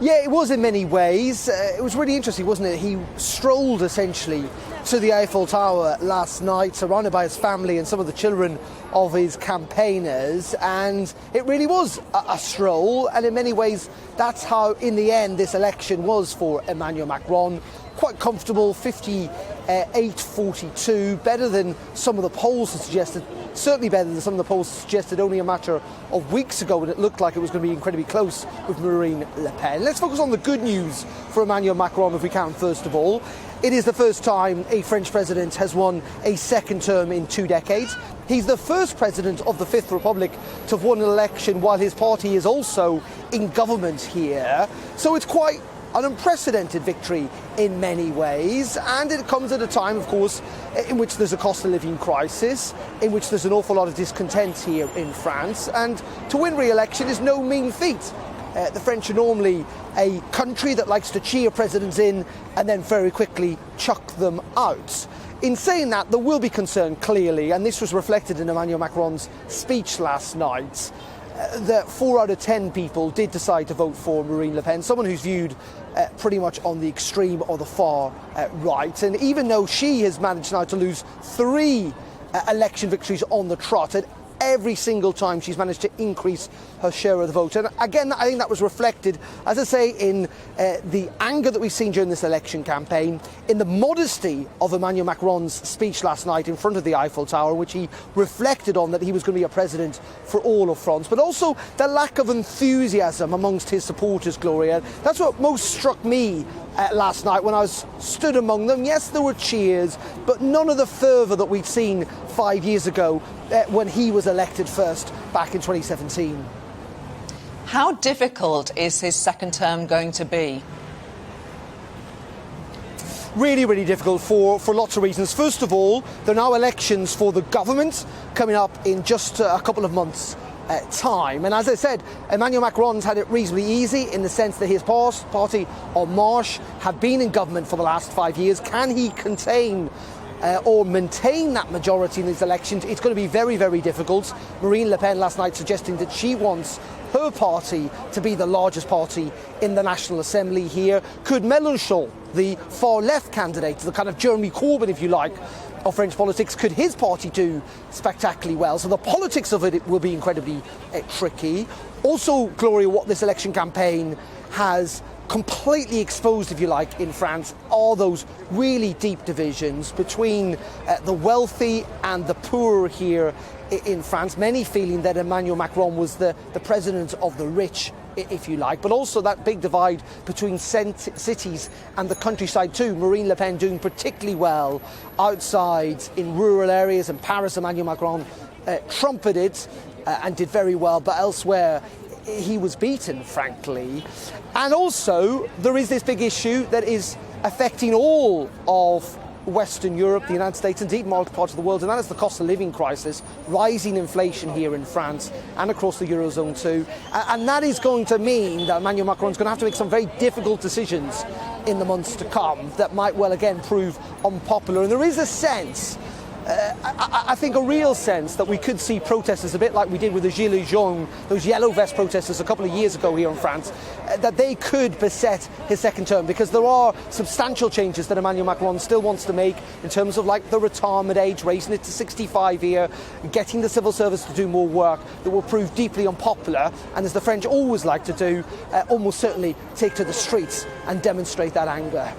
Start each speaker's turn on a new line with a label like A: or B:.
A: Yeah, it was in many ways. It was really interesting, wasn't it? He strolled essentially to the Eiffel Tower last night, surrounded by his family and some of the children of his campaigners, and it really was a stroll, and in many ways that's how in the end this election was for Emmanuel Macron. Quite comfortable, 58-42, better than some of the polls had suggested, certainly better than some of the polls suggested only a matter of weeks ago when it looked like it was going to be incredibly close with Marine Le Pen. Let's focus on the good news for Emmanuel Macron if we can, first of all. It is the first time a French president has won a second term in 2 decades. He's the first president of the Fifth Republic to have won an election while his party is also in government here. So it's quite an unprecedented victory in many ways, and it comes at a time, of course, in which there's a cost of living crisis, in which there's an awful lot of discontent here in France, and to win re-election is no mean feat. The French are normally a country that likes to cheer presidents in and then very quickly chuck them out. In saying that, there will be concern, clearly, and this was reflected in Emmanuel Macron's speech last night, that 4 out of 10 people did decide to vote for Marine Le Pen, someone who's viewed pretty much on the extreme or the far right. And even though she has managed now to lose 3 election victories on the trot, and every single time she's managed to increase her share of the vote. And again, I think that was reflected, as I say, in the anger that we've seen during this election campaign, in the modesty of Emmanuel Macron's speech last night in front of the Eiffel Tower, in which he reflected on that he was going to be a president for all of France, but also the lack of enthusiasm amongst his supporters, Gloria. That's what most struck me last night when I was stood among them. Yes, there were cheers, but none of the fervour that we'd seen 5 years ago when he was elected first back in 2017.
B: How difficult is his second term going to be?
A: Really, really difficult for lots of reasons. First of all, there are now elections for the government coming up in just a couple of months' time. And as I said, Emmanuel Macron's had it reasonably easy in the sense that his party, En Marche, have been in government for the last 5 years. Can he contain or maintain that majority in these elections? It's going to be very, very difficult. Marine Le Pen last night suggesting that she wants her party to be the largest party in the National Assembly here. Could Mélenchon, the far-left candidate, the kind of Jeremy Corbyn, if you like, of French politics, could his party do spectacularly well? So the politics of it will be incredibly tricky. Also, Gloria, what this election campaign has completely exposed, if you like, in France are those really deep divisions between the wealthy and the poor here in France, many feeling that Emmanuel Macron was the president of the rich, if you like, but also that big divide between cities and the countryside too. Marine Le Pen doing particularly well outside in rural areas, and Paris, Emmanuel Macron trumpeted and did very well, but elsewhere he was beaten, frankly. And also there is this big issue that is affecting all of Western Europe, the United States, indeed most parts of the world, and that is the cost of living crisis, rising inflation here in France and across the Eurozone too. And that is going to mean that Emmanuel Macron is going to have to make some very difficult decisions in the months to come that might well again prove unpopular. And there is a sense, I think a real sense, that we could see protesters, a bit like we did with the Gilets jaunes, those yellow vest protesters a couple of years ago here in France, that they could beset his second term, because there are substantial changes that Emmanuel Macron still wants to make in terms of like the retirement age, raising it to 65 here, getting the civil service to do more work that will prove deeply unpopular, and as the French always like to do, almost certainly take to the streets and demonstrate that anger.